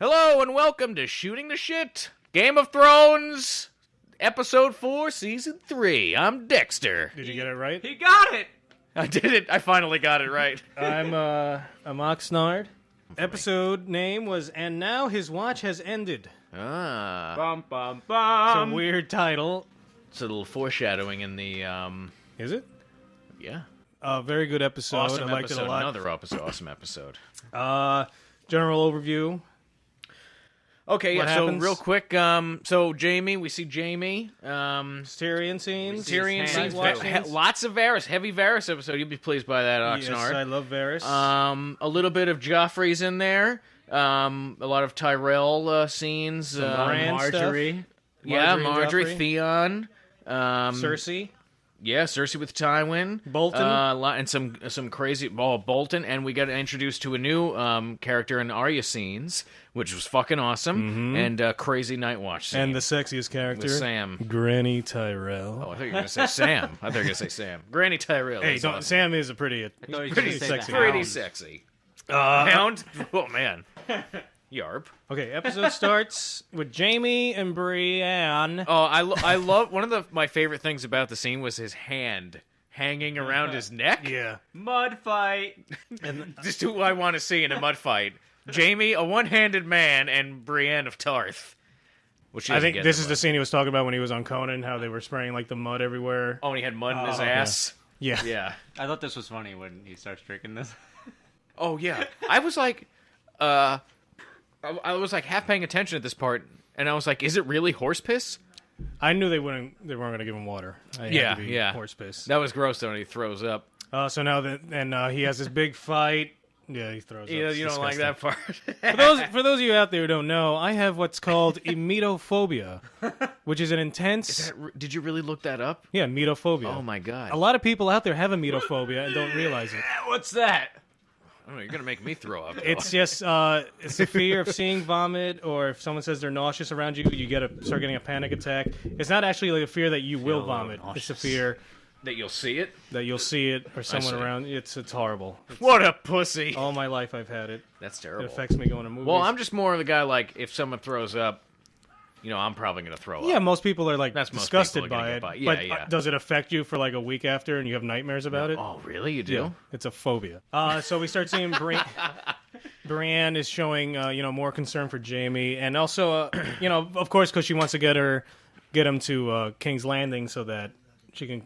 Hello and welcome to Shooting the Shit, Game of Thrones, Episode 4, Season 3. I'm Dexter. Did you get it right? He got it! I did it. I finally got it right. I'm Oxnard. Episode name was "And Now His Watch Has Ended." Ah. Bum, bum, It's bum. a weird title. It's a little foreshadowing in the, Is it? yeah. Very good episode. Awesome I liked episode. it a lot. Another awesome episode. General overview. Okay, What yeah, so happens? real quick, so Jamie, we see Jamie. Tyrion scenes. Tyrion Night scenes. watch scenes. Lots of Varys, heavy Varys episode. You'll be pleased by that, Oxnard. Yes, I love Varys. A little bit of Joffrey's in there. A lot of Tyrell scenes. Bran Marjorie. Yeah, Marjorie and Marjorie, Joffrey. Theon. Cersei. Yeah, Cersei with Tywin. Bolton. And some crazy... Oh, Bolton. And we got introduced to a new character in Arya scenes, which was fucking awesome. And crazy Night Watch scene. And the sexiest character. With Sam. Granny Tyrell. Oh, I thought you were going to say Sam. I thought you were going to say Sam. Granny Tyrell. Hey, is don't, awesome. Sam is a pretty thought you were pretty gonna say sexy. the Pretty Hound. sexy. Hound? Oh, man. Yarp. Okay, episode starts with Jamie and Brienne. Oh, I love... One of my favorite things about the scene was his hand hanging around his neck. Yeah. Mud fight. And Just who I want to see in a mud fight. Jamie, a one-handed man, and Brienne of Tarth. Which she I doesn't think get this in is the scene he was talking about when he was on Conan, how they were spraying like the mud everywhere. Oh, and he had mud in his ass. Yeah. Yeah. I thought this was funny when he starts drinking this. Oh, yeah. I was like... I was like half paying attention at this part, and I was like, is it really horse piss? I knew they weren't going to give him water. It had to be horse piss. That was gross, though, and he throws up. So now that he has this big fight. Yeah, he throws up. You It's don't like that disgusting. part? For those of you out there who don't know, I have what's called emetophobia, which is an intense. Did you really look that up? Yeah, emetophobia. Oh, my God. A lot of people out there have emetophobia and don't realize it. What's that? Oh, you're going to make me throw up. It's just it's the fear of seeing vomit, or if someone says they're nauseous around you, you start getting a panic attack. It's not actually like a fear that you will vomit. It's a fear That you'll see it? that you'll see it or someone see. around. It's horrible. What a pussy. All my life I've had it. That's It terrible. affects me going to movies. Well, I'm just more of the guy, like, if someone throws up, I'm probably going to throw up. Yeah, most people are like That's most disgusted people are by gonna it. get by- But yeah. does it affect you for like a week after and you have nightmares about it? Oh, really? You do? Yeah, it's a phobia. So we start seeing Brienne is showing more concern for Jamie, and also of course because she wants to get him to King's Landing so that she can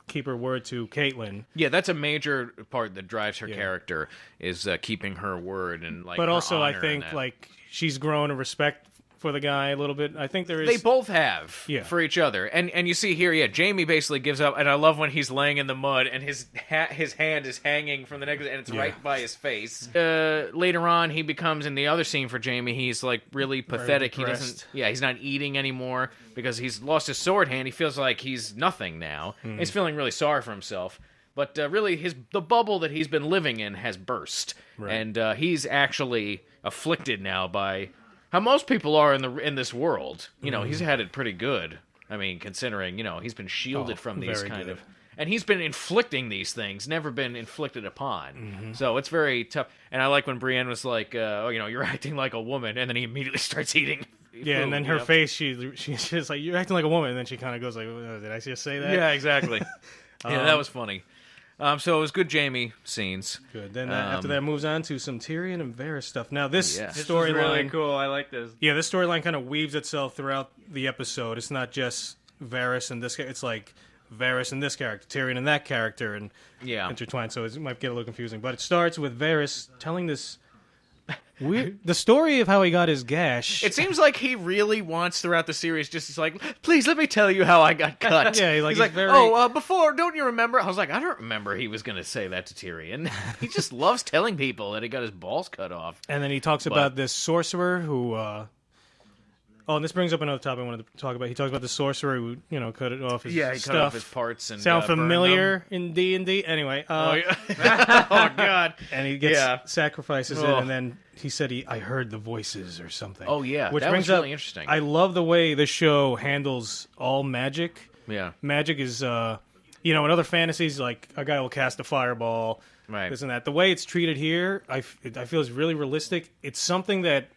keep her word to Caitlyn. Yeah, that's a major part that drives her character, is keeping her word and, like, But her also I honor think and that. like she's grown a respect for the guy a little bit. I think there is. They both have for each other. And you see here, Jamie basically gives up, and I love when he's laying in the mud and his hand is hanging from the neck, and it's right by his face. Later on, he becomes, in the other scene for Jamie, he's like really pathetic. He doesn't, he's not eating anymore because he's lost his sword hand. He feels like he's nothing now. He's feeling really sorry for himself. But really, the bubble that he's been living in has burst. Right. And he's actually afflicted now by... how most people are in this world. He's had it pretty good. I mean, considering, he's been shielded from these very kind good. of... And he's been inflicting these things, never been inflicted upon. So it's very tough. And I like when Brienne was like, you're acting like a woman, and then he immediately starts eting Yeah, and then food, her face, she's just like, you're acting like a woman, and then she kind of goes like, did I just say that? Yeah, exactly. Yeah, that was funny. So it was good Jamie scenes. Good. Then after that moves on to some Tyrion and Varys stuff. Now this This This is storyline, really cool. I like this. yeah, this storyline kind of weaves itself throughout the episode. It's not just Varys and this. It's like Varys and this character, Tyrion and that character, and intertwined. So it might get a little confusing. But it starts with Varys telling this the story of how he got his gash. It seems like he really wants throughout the series just like, please let me tell you how I got cut. Yeah, he's like, very... before, don't you remember? I was like, I don't remember he was going to say that to Tyrion. He just loves telling people that he got his balls cut off. And then he talks about this sorcerer who... and this brings up another topic I wanted to talk about. He talks about the sorcerer who, cut it off his Yeah, he stuff. cut off his parts and Sound burned familiar in D&D? Anyway. them. Oh, God. And he gets sacrifices it, and then he said I heard the voices or something. Oh, yeah. Which that brings was really up, interesting. I love the way the show handles all magic. Yeah. Magic is, in other fantasies, like a guy will cast a fireball, Right. this and that. The way it's treated here, I feel is really realistic. It's something that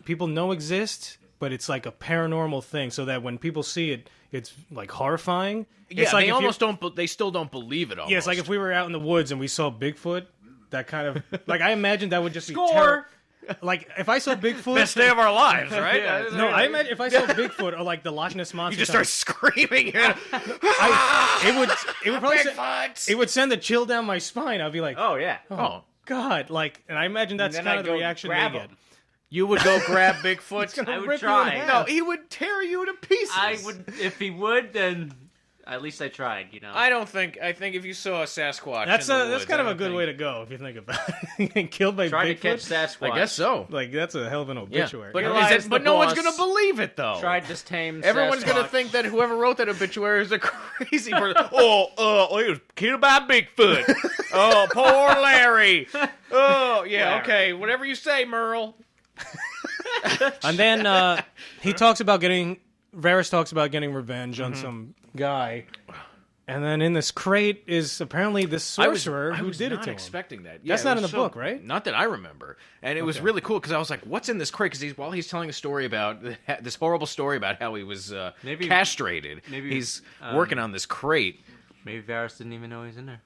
people know exist, but it's like a paranormal thing, so that when people see it, it's like horrifying. Yeah, it's like they almost don't. They still don't believe it. Almost. Yeah, it's like if we were out in the woods and we saw Bigfoot. That kind of like I imagine that would just Score! be like if I saw Bigfoot, best day of our lives, right? No, I imagine if I saw Bigfoot or like the Loch Ness monster, you just start screaming. It would probably Bigfoot! it would send a chill down my spine. I'd be like, Oh yeah. oh God, like, and I imagine that's kind of the reaction they get. You would go grab Bigfoot. I would try. No, he would tear you to pieces. I would, if he would, then at least I tried. You know. I think if you saw a Sasquatch, That's woods, kind of a good way to go if you think about it. Getting killed by Try Bigfoot. to catch Sasquatch. I guess so. Like that's a hell of an obituary. Yeah. But no one's gonna believe it though. Tried to tame. Everyone's Sasquatch. gonna think that whoever wrote that obituary is a crazy person. He was killed by Bigfoot. Oh, poor Larry. Oh, yeah, Larry. okay. Whatever you say, Merle. And then Varys talks about getting revenge on some guy. And then in this crate is apparently this sorcerer who did it to him. I was not expecting that. Yeah, That's not in the book, right? Not that I remember. And it was really cool because I was like, what's in this crate? Because while he's telling a story about this horrible story about how he was castrated, he's working on this crate. Maybe Varys didn't even know he's in there.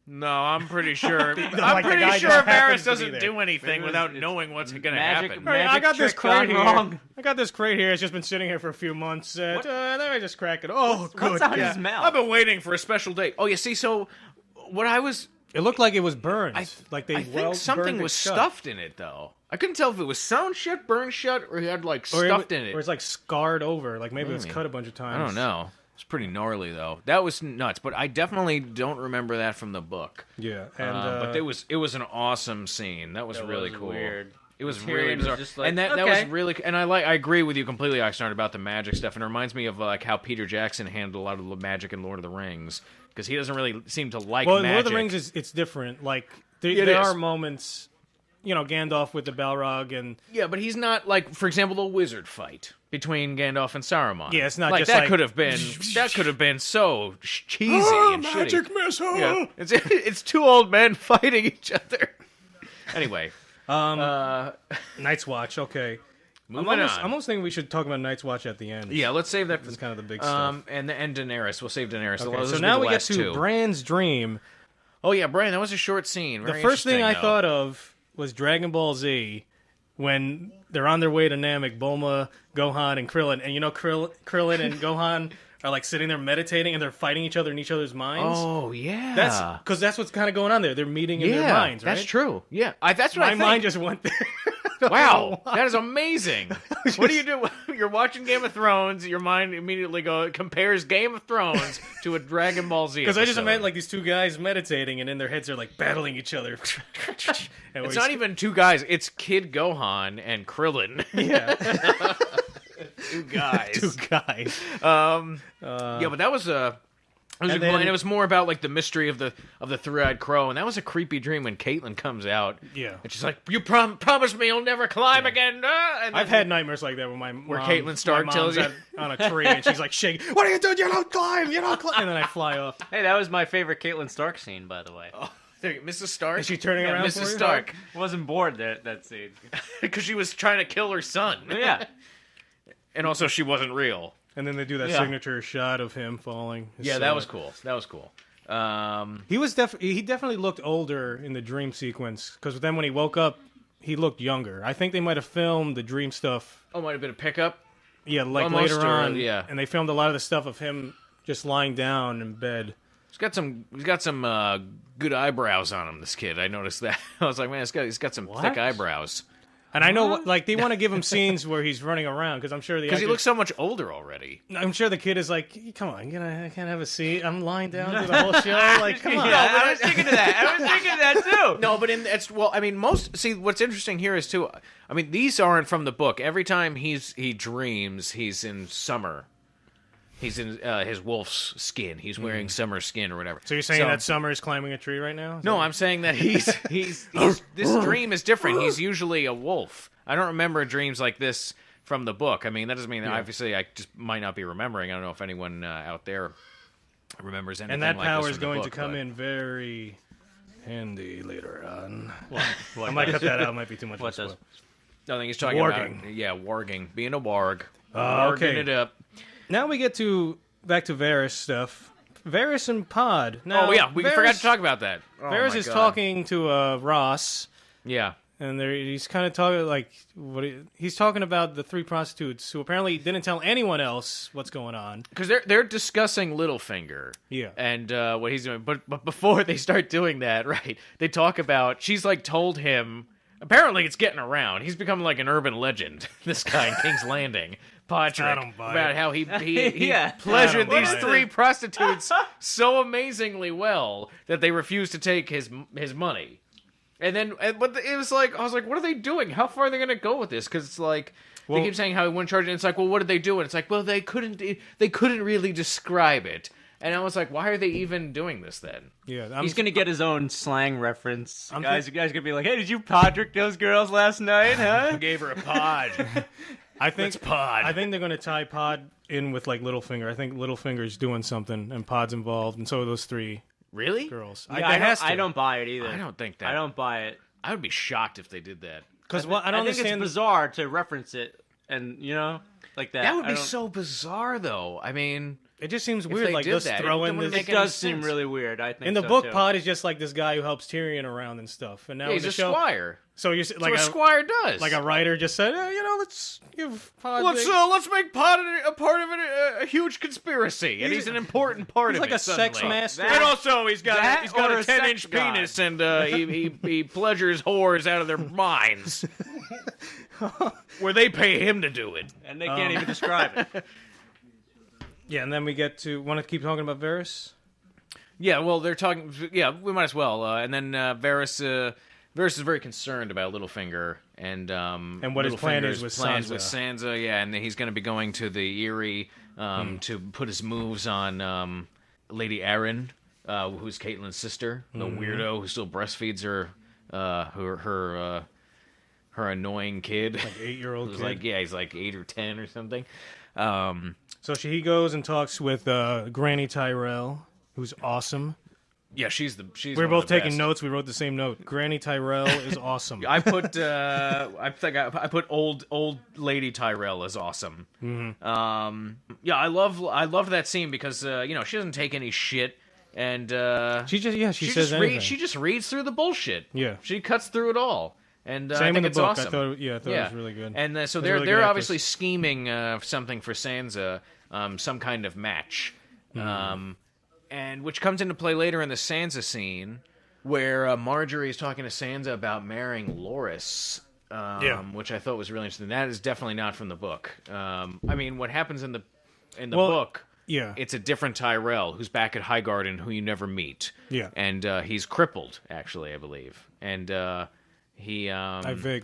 No, I'm pretty sure. I'm pretty sure Varys doesn't do anything without knowing what's going to happen. Hey, I got this crate here. Wrong. I got this crate here. It's just been sitting here for a few months. Let me just crack it. Oh, good. What's out of his mouth? I've been waiting for a special day. Oh, you see, so what I was... It looked like it was burned. I think something was stuffed in it, though. I couldn't tell if it was sewn shut, burned shut, or he had, like, stuffed in it. Or it's, like, scarred over. Like, maybe it was cut a bunch of times. I don't know. It's pretty gnarly, though. That was nuts, but I definitely don't remember that from the book. Yeah. And, but it was an awesome scene. That was really cool. Weird. It was really bizarre. Just like, and that was really... And I agree with you completely, Oxnard, about the magic stuff. And it reminds me of like how Peter Jackson handled a lot of the magic in Lord of the Rings. Because he doesn't really seem to like magic. Well, in Lord of the Rings, it's different. Like, there are moments... You know, Gandalf with the Balrog and... Yeah, but he's not, like, for example, the wizard fight between Gandalf and Saruman. Yeah, it's not like, just that like... that could have been so cheesy and magic shitty. missile! Yeah. It's two old men fighting each other. Anyway. Night's Watch, okay. Moving on. I'm almost thinking we should talk about Night's Watch at the end. Yeah, let's save that for... That's kind of the big stuff. And Daenerys. We'll save Daenerys. Okay, so now we get to Bran's dream. Oh, yeah, Bran, that was a short scene. The first thing I thought of was Dragon Ball Z when they're on their way to Namek, Bulma, Gohan, and Krillin. And you know Krillin and Gohan are like sitting there meditating and they're fighting each other in each other's minds. Oh, yeah. That's what's kind of going on there. They're meeting in their minds, right? That's true. Yeah, that's what I think. My mind just went there. Wow, that is amazing. What do you do? You're watching Game of Thrones, your mind immediately compares Game of Thrones to a Dragon Ball Z Because I just imagine like these two guys meditating and in their heads they're like battling each other. It's not even two guys, it's Kid Gohan and Krillin. Yeah. Two guys. Yeah, but that was and it was more about like the mystery of the three-eyed crow, and that was a creepy dream when Caitlyn comes out. Yeah, and she's like, "You promise me you'll never climb again." And I've had nightmares like that where Caitlyn Stark tells you on a tree and she's like shaking. What are you doing? You don't climb. You don't climb. And then I fly off. Hey, that was my favorite Caitlyn Stark scene, by the way. Oh, Mrs. Stark. Is she turning around? Mrs. Stark wasn't bored that scene because she was trying to kill her son. Yeah, and also she wasn't real. And then they do that signature shot of him falling. Yeah, that was cool. That was cool. He definitely looked older in the dream sequence because then when he woke up, he looked younger. I think they might have filmed the dream stuff. Oh, might have been a pickup. Yeah, like almost, later on. Yeah, and they filmed a lot of the stuff of him just lying down in bed. He's got some good eyebrows on him. This kid, I noticed that. I was like, man, he's got some thick eyebrows. And I know, like, they want to give him scenes where he's running around because I'm sure because he looks so much older already. I'm sure the kid is like, "Come on, I can't have a seat. I'm lying down through the whole show. Like, come on." Yeah, I was thinking of that too. No, but what's interesting here is too. I mean, these aren't from the book. Every time he dreams, he's in summer. He's in his wolf's skin. He's wearing summer skin or whatever. So you're saying that Summer is climbing a tree right now? No, I'm saying that he's this dream is different. He's usually a wolf. I don't remember dreams like this from the book. I mean, that doesn't mean that obviously I just might not be remembering. I don't know if anyone out there remembers anything. And that like power this is from the going book, to come in very handy later on. What I might cut that out. It might be too much. What does? I think he's talking warging. about warging, being a warg, okay. it up. Now we get back to Varys stuff. Varys and Pod. Now, we forgot to talk about that. Varys is talking to Ross. Yeah. And he's kind of talking he's talking about the 3 prostitutes who apparently didn't tell anyone else what's going on because they're discussing Littlefinger. Yeah, and what he's doing. But before they start doing that, right? They talk about she's like told him. Apparently, it's getting around. He's become like an urban legend. This guy in King's Landing, Patrick, about how he pleasured these 3 prostitutes so amazingly well that they refused to take his money. And then, but it was like, I was like, what are they doing? How far are they going to go with this? Because it's like, they keep saying how he wouldn't charge it. And it's like, well, what did they do? And it's like, well, they couldn't really describe it. And I was like, why are they even doing this then? Yeah, he's going to get his own slang reference. You guys going to be like, hey, did you Podrick those girls last night, huh? I gave her a pod. I think they're going to tie Pod in with like Littlefinger. I think Littlefinger's doing something and Pod's involved. And so are those 3. Really? Girls. Yeah, I don't buy it either. I don't think that. I don't buy it. I would be shocked if they did that. Because I don't think understand. It's bizarre to reference it, and like that. That would be so bizarre, though. I mean, it just seems weird. Like just throwing this. It does seem really weird. I think in the book, Pod is just like this guy who helps Tyrion around and stuff. And now he's a squire. So you're like what a squire does. Like a writer just said, let's give Pod. Let's make Pod a part of it, a huge conspiracy, and he's an important part of it. He's like a sex master, and also he's got a 10-inch penis, and he pleasures whores out of their minds, where they pay him to do it, and they can't even describe it. Yeah, and then we get to want to keep talking about Varys. Yeah, well, they're talking. Yeah, we might as well. And then Varys is very concerned about Littlefinger and what his plan is with Sansa. Yeah, and he's going to be going to the Eyrie to put his moves on Lady Arryn, who's Caitlyn's sister, the weirdo who still breastfeeds her annoying kid, like 8-year-old kid. Like he's like 8 or 10 or something. So he goes and talks with Granny Tyrell, who's awesome. Yeah, she's. We're both taking notes. We wrote the same note. Granny Tyrell is awesome. I put. I think I put old lady Tyrell as awesome. Mm-hmm. Yeah, I love that scene because she doesn't take any shit, and she says anything. She just reads through the bullshit. Yeah, she cuts through it all. And Same I think in the it's book. awesome. I thought it was really good. And so they're obviously scheming something for Sansa, some kind of match. And which comes into play later in the Sansa scene, where Marjorie is talking to Sansa about marrying Loras, which I thought was really interesting. That is definitely not from the book. I mean, what happens in the book? Yeah, it's a different Tyrell who's back at Highgarden, who you never meet. Yeah, and he's crippled, actually, I believe, and he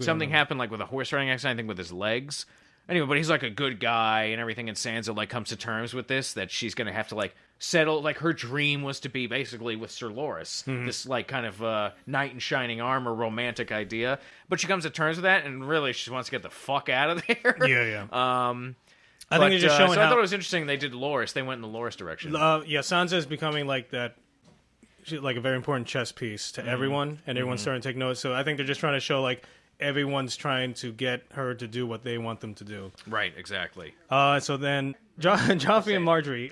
something happened like with a horse riding accident, I think, with his legs. Anyway, but he's like a good guy and everything, and Sansa like comes to terms with this, that she's gonna have to like settle. Like her dream was to be basically with Sir Loras, this like kind of knight in shining armor romantic idea. But she comes to terms with that, and really she wants to get the fuck out of there. Yeah. I think they're just showing. So I thought it was interesting they did Loras. They went in the Loras direction. Sansa is becoming like that. She's like a very important chess piece to everyone, and everyone's starting to take notes. So I think they're just trying to show like everyone's trying to get her to do what they want them to do. Right, exactly. So then Joffrey and Marjorie.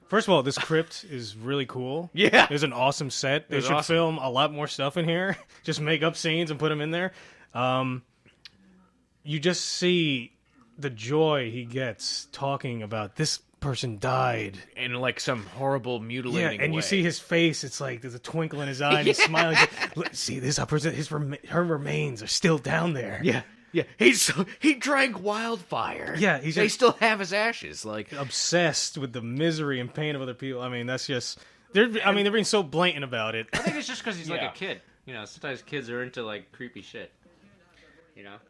First of all, this crypt is really cool. Yeah. There's an awesome set. They should film a lot more stuff in here. Just make up scenes and put them in there. You just see the joy he gets talking about this person died in like some horrible mutilating and way. You see his face, it's like there's a twinkle in his eye and he's smiling. See this person, her remains are still down there. Yeah he drank wildfire. They still have his ashes, like obsessed with the misery and pain of other people. I mean, that's just they're being so blatant about it. I think it's just because he's like a kid. Sometimes kids are into like creepy shit.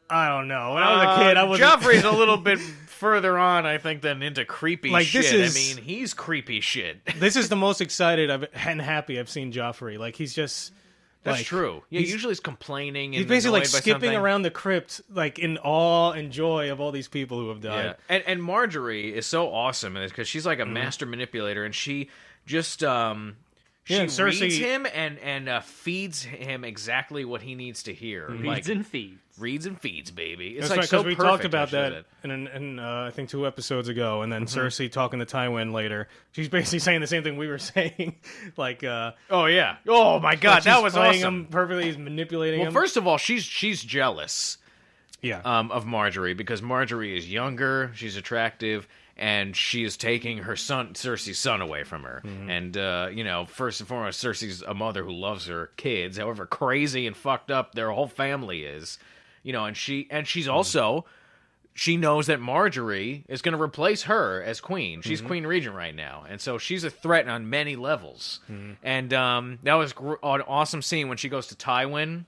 I don't know. When I was a kid, I was. Joffrey's a little bit further on, I think, than into creepy shit. I mean, he's creepy shit. This is the most excited and happy I've seen Joffrey. Like he's just. That's true. Yeah, usually he's complaining. He's basically like skipping around the crypt, like in awe and joy of all these people who have died. Yeah. And Marjorie is so awesome in this because she's like a master manipulator, and she just She and Cersei reads him and feeds him exactly what he needs to hear. Reads and feeds. Reads and feeds, baby. It's That's like right, so we perfect. talked about that in I think 2 episodes ago, and then Cersei talking to Tywin later. She's basically saying the same thing we were saying. Like, oh yeah, oh my god, that was playing awesome. Him perfectly, he's manipulating him. Well, first of all, she's jealous. Yeah. Of Marjorie, because Marjorie is younger, she's attractive, and she is taking her son, Cersei's son, away from her. And, first and foremost, Cersei's a mother who loves her kids, however crazy and fucked up their whole family is. And she's also, she knows that Marjorie is going to replace her as queen. She's queen regent right now. And so she's a threat on many levels. And that was an awesome scene when she goes to Tywin,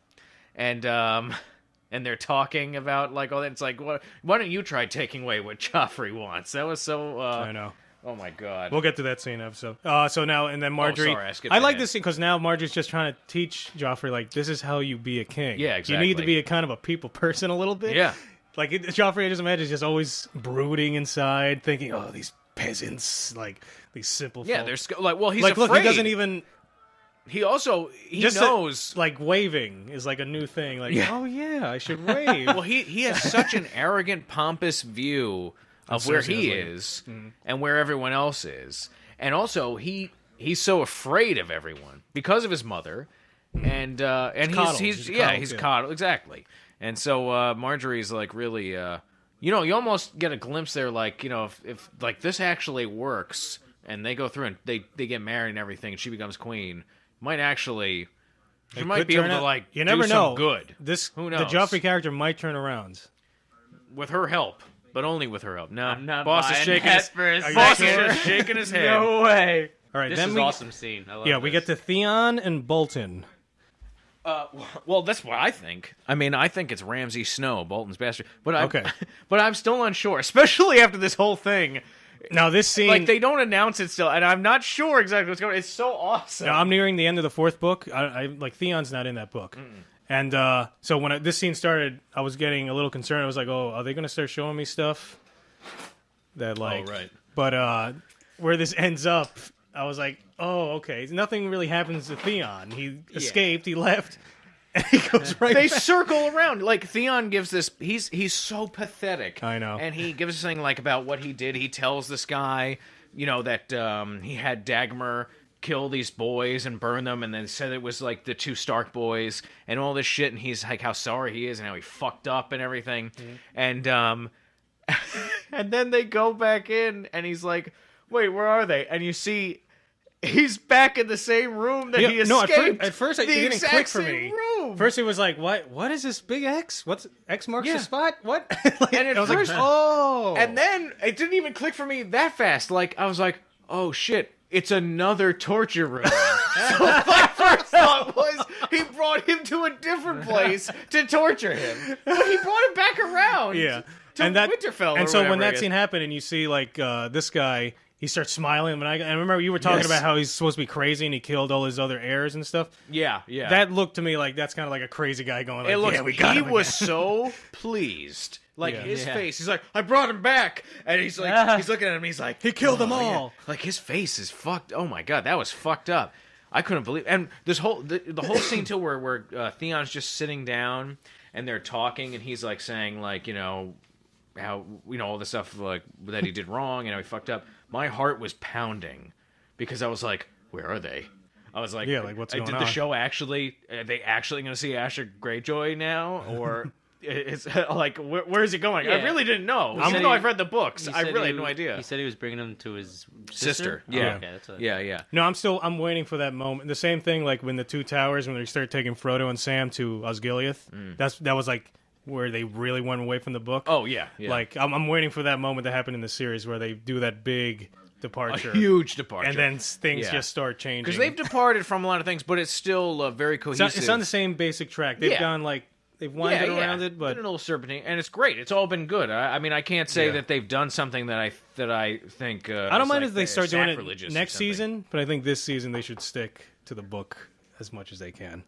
and they're talking about, like, oh, it's like, why don't you try taking away what Joffrey wants? That was so... I know. Oh, my God. We'll get to that scene episode. So now, and then Marjorie... Oh, sorry, I like this scene because now Marjorie's just trying to teach Joffrey, like, this is how you be a king. Yeah, exactly. You need to be a kind of a people person a little bit. Yeah. Like, Joffrey, I just imagine, is just always brooding inside, thinking, oh, these peasants, like, these simple Yeah, folk. he's like, afraid. look, he doesn't even... He also, just knows... like, waving is like a new thing. Like, oh, yeah, I should wave. Well, he has such an arrogant, pompous view of where he is and where everyone else is. And also, he's so afraid of everyone because of his mother. And he's coddled. Exactly. And so Marjorie's like really, you almost get a glimpse there, like, if like this actually works and they go through and they get married and everything and she becomes queen, might actually, she might be able to, like, you never do know. some good. Who knows? The Joffrey character might turn around. With her help, but only with her help. No, I'm not boss is shaking his boss is just shaking his head. No way. All right, This then is an awesome scene. I love we get to Theon and Bolton. Well, that's what I think. I mean, I think it's Ramsay Snow, Bolton's bastard. But Okay. But I'm still unsure, especially after this whole thing. Now, this scene... Like, they don't announce it still, and I'm not sure exactly what's going on. It's so awesome. Now, I'm nearing the end of the 4th book. I like, Theon's not in that book. And so when this scene started, I was getting a little concerned. I was like, oh, are they going to start showing me stuff? That, like... Oh, right. But where this ends up, I was like, oh, okay. Nothing really happens to Theon. He escaped, he left... And he goes right They back. circle around. Like, Theon gives this... He's so pathetic. I know. And he gives this thing, like, about what he did. He tells this guy, that he had Dagmar kill these boys and burn them, and then said it was, like, the 2 Stark boys and all this shit, and he's, like, how sorry he is and how he fucked up and everything. And, and then they go back in, and he's like, wait, where are they? And you see... He's back in the same room that he escaped. No, at first it didn't click for me. Room. First it was like, what is this big X? What's X marks the spot? What? And at first, oh. And then it didn't even click for me that fast. Like, I was like, oh shit, it's another torture room. So my first thought was he brought him to a different place to torture him. But he brought him back around. Yeah. To Winterfell. And so when that scene happened and you see, like, this guy... He starts smiling, and I remember you were talking about how he's supposed to be crazy and he killed all his other heirs and stuff. Yeah. That looked to me like that's kind of like a crazy guy going like, we got him was so pleased. Like, his face, he's like, I brought him back. And he's like, he's looking at him, and he's like, he killed them all. Yeah. Like, his face is fucked. Oh my God, that was fucked up. I couldn't believe And this whole, the whole scene too where Theon's just sitting down and they're talking and he's like saying, like, how, all the stuff like that he did wrong and how he fucked up. My heart was pounding because I was like, where are they? I was like, what's going on? Did the show actually, are they actually going to see Asher Greyjoy now? Or it's like, where is he going? Yeah. I really didn't know. Even though I've read the books, I really had no idea. He said he was bringing him to his sister. Yeah. Oh, okay, yeah. No, I'm waiting for that moment. The same thing, like when the 2 towers, when they start taking Frodo and Sam to Osgiliath. That was like where they really went away from the book. Oh, yeah. Like, I'm waiting for that moment to happen in the series where they do that big departure. A huge departure. And then things just start changing. Because they've departed from a lot of things, but it's still very cohesive. It's on the same basic track. They've gone, like, they've wandered around it, but... Been a little serpentine, and it's great. It's all been good. I mean, I can't say that they've done something that I think... I don't mind if they start doing it next season, but I think this season they should stick to the book as much as they can.